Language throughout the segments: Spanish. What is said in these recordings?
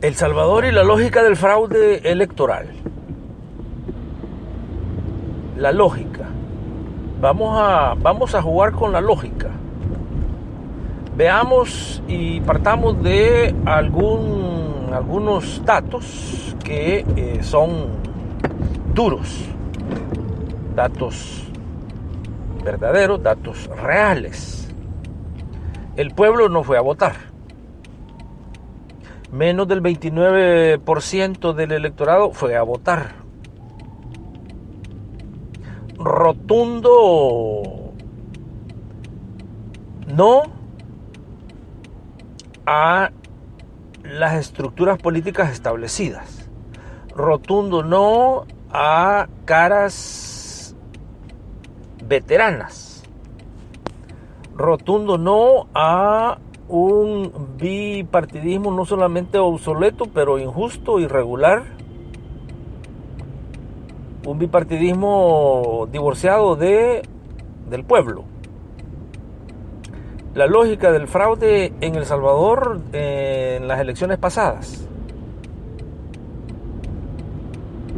El Salvador y la lógica del fraude electoral. La lógica. Vamos a jugar con la lógica. Veamos y partamos de algunos datos que son duros, datos verdaderos, datos reales. El pueblo no fue a votar. Menos del 29% del electorado fue a votar. Rotundo no a las estructuras políticas establecidas. Rotundo no a caras veteranas. Rotundo no a un bipartidismo no solamente obsoleto, pero injusto, irregular. Un bipartidismo divorciado del pueblo. La lógica del fraude en El Salvador en las elecciones pasadas.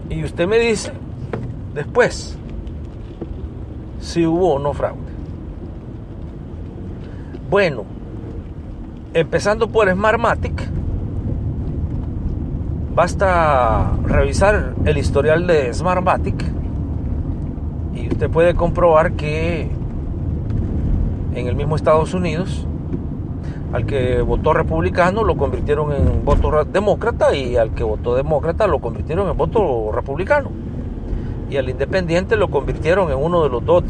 Y usted me dice después si hubo o no fraude. Bueno, empezando por Smartmatic, basta revisar el historial de Smartmatic y usted puede comprobar que en el mismo Estados Unidos al que votó republicano lo convirtieron en voto demócrata, y al que votó demócrata lo convirtieron en voto republicano, y al independiente lo convirtieron en uno de los dos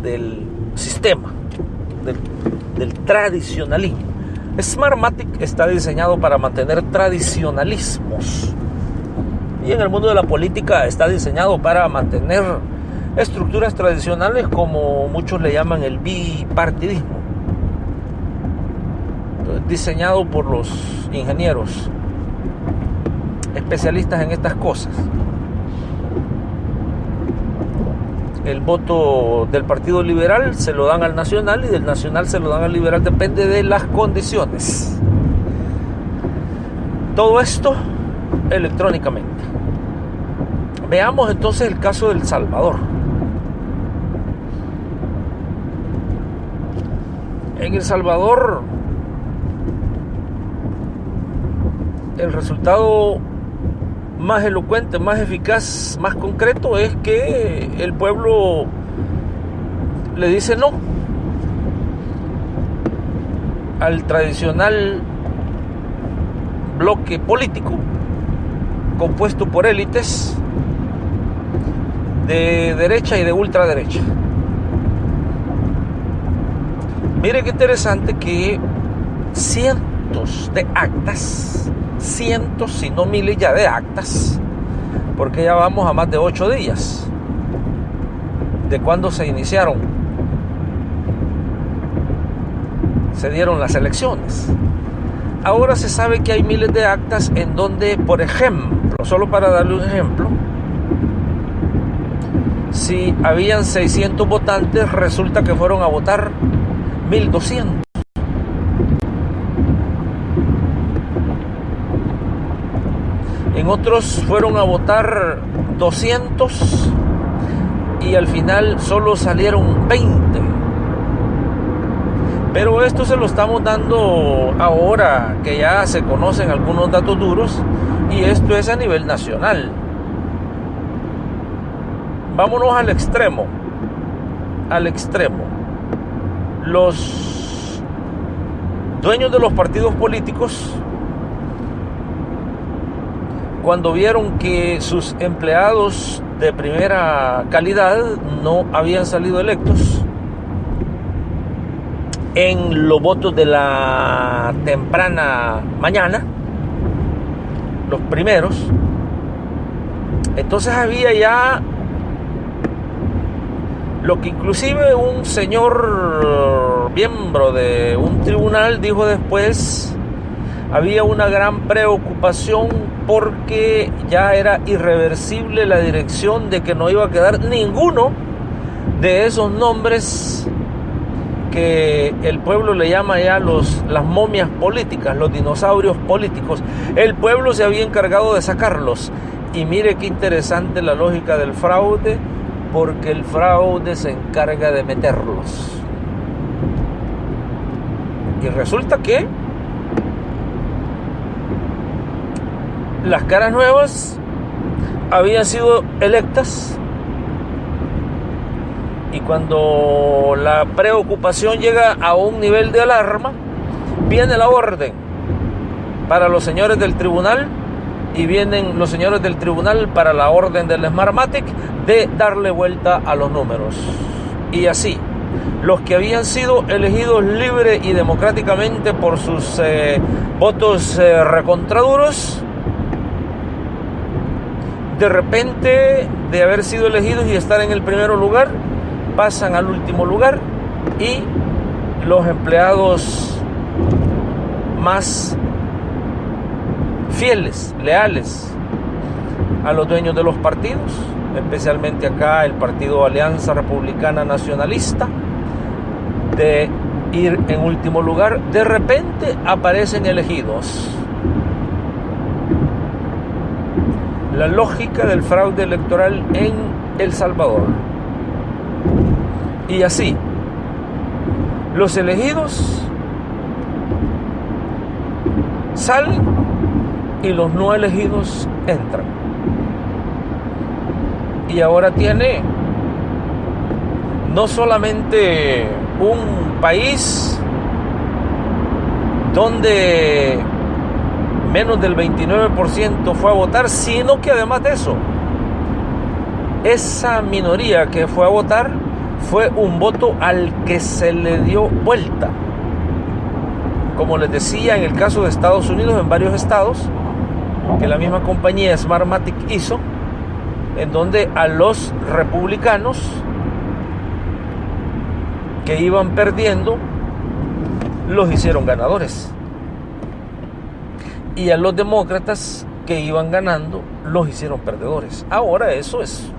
del sistema, del tradicionalismo. Smartmatic está diseñado para mantener tradicionalismos, y en el mundo de la política está diseñado para mantener estructuras tradicionales, como muchos le llaman el bipartidismo. Entonces, diseñado por los ingenieros especialistas en estas cosas. El voto del Partido Liberal se lo dan al Nacional, y del Nacional se lo dan al Liberal, depende de las condiciones. Todo esto electrónicamente. Veamos entonces el caso de El Salvador. En El Salvador, el resultado más elocuente, más eficaz, más concreto es que el pueblo le dice no al tradicional bloque político compuesto por élites de derecha y de ultraderecha. Mire qué interesante que cientos de actas, cientos si no miles ya de actas, porque ya vamos a más de 8 días de cuando se dieron las elecciones. Ahora se sabe que hay miles de actas en donde, por ejemplo, solo para darle un ejemplo, si habían 600 votantes, resulta que fueron a votar 1200. En otros fueron a votar 200 y al final solo salieron 20. Pero esto se lo estamos dando ahora que ya se conocen algunos datos duros, y esto es a nivel nacional. Vámonos al extremo. Los dueños de los partidos políticos, cuando vieron que sus empleados de primera calidad no habían salido electos en los votos de la temprana mañana, los primeros, entonces había ya lo que inclusive un señor miembro de un tribunal dijo después: había una gran preocupación porque ya era irreversible la dirección de que no iba a quedar ninguno de esos nombres que el pueblo le llama ya las momias políticas, los dinosaurios políticos. El pueblo se había encargado de sacarlos. Y mire qué interesante la lógica del fraude, porque el fraude se encarga de meterlos. Y resulta que las caras nuevas habían sido electas, y cuando la preocupación llega a un nivel de alarma, viene la orden para los señores del tribunal, y vienen los señores del tribunal para la orden del Smartmatic de darle vuelta a los números. Y así, los que habían sido elegidos libre y democráticamente por sus votos recontraduros, de repente, de haber sido elegidos y estar en el primer lugar, pasan al último lugar, y los empleados más fieles, leales a los dueños de los partidos, especialmente acá el partido Alianza Republicana Nacionalista, de ir en último lugar, de repente aparecen elegidos. La lógica del fraude electoral en El Salvador. Y así, los elegidos salen y los no elegidos entran. Y ahora tiene no solamente un país donde menos del 29% fue a votar, sino que además de eso, esa minoría que fue a votar fue un voto al que se le dio vuelta. Como les decía, en el caso de Estados Unidos, en varios estados, que la misma compañía Smartmatic hizo, en donde a los republicanos que iban perdiendo los hicieron ganadores, y a los demócratas que iban ganando los hicieron perdedores. Ahora eso es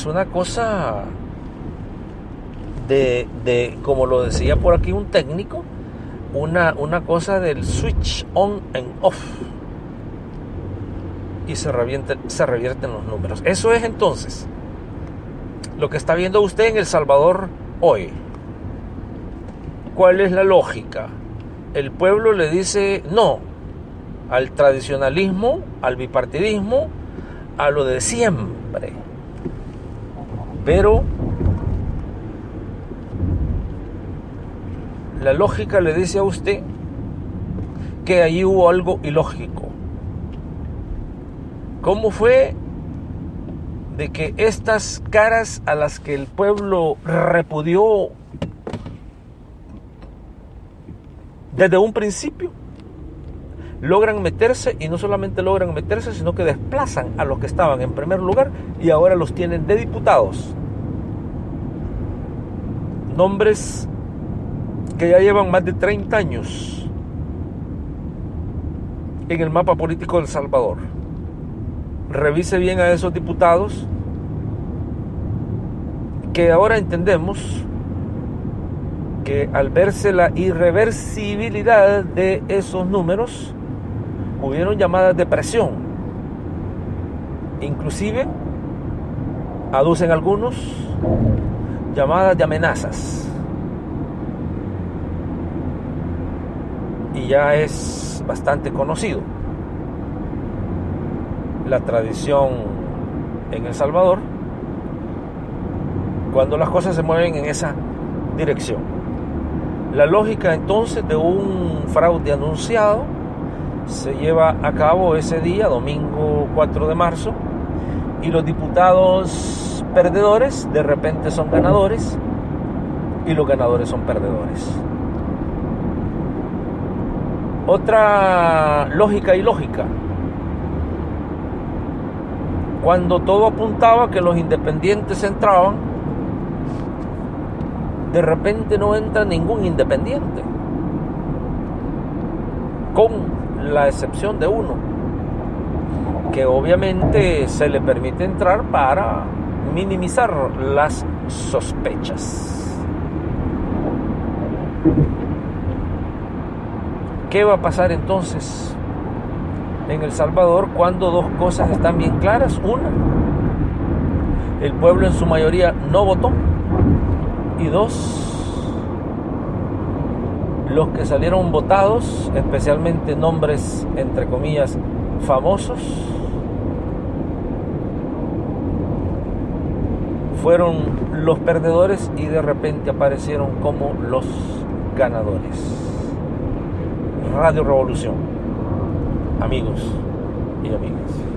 una cosa de como lo decía por aquí un técnico, una cosa del switch on and off, y se revierten los números. Eso es entonces lo que está viendo usted en El Salvador hoy. ¿Cuál es la lógica? El pueblo le dice no al tradicionalismo, al bipartidismo, a lo de siempre. Pero la lógica le dice a usted que allí hubo algo ilógico. ¿Cómo fue de que estas caras a las que el pueblo repudió desde un principio logran meterse, y no solamente logran meterse, sino que desplazan a los que estaban en primer lugar y ahora los tienen de diputados? Nombres que ya llevan más de 30 años en el mapa político de El Salvador. Revise bien a esos diputados, que ahora entendemos que al verse la irreversibilidad de esos números, hubieron llamadas de presión, inclusive aducen algunos llamadas de amenazas, y ya es bastante conocido la tradición en El Salvador cuando las cosas se mueven en esa dirección. La lógica entonces de un fraude anunciado se lleva a cabo ese día, domingo 4 de marzo, y los diputados perdedores de repente son ganadores y los ganadores son perdedores. Otra lógica ilógica: cuando todo apuntaba que los independientes entraban, de repente no entra ningún independiente, con la excepción de uno, que obviamente se le permite entrar para minimizar las sospechas. ¿Qué va a pasar entonces en El Salvador cuando dos cosas están bien claras? Una, el pueblo en su mayoría no votó. Y dos, los que salieron votados, especialmente nombres entre comillas famosos, fueron los perdedores y de repente aparecieron como los ganadores. Radio Revolución, amigos y amigas.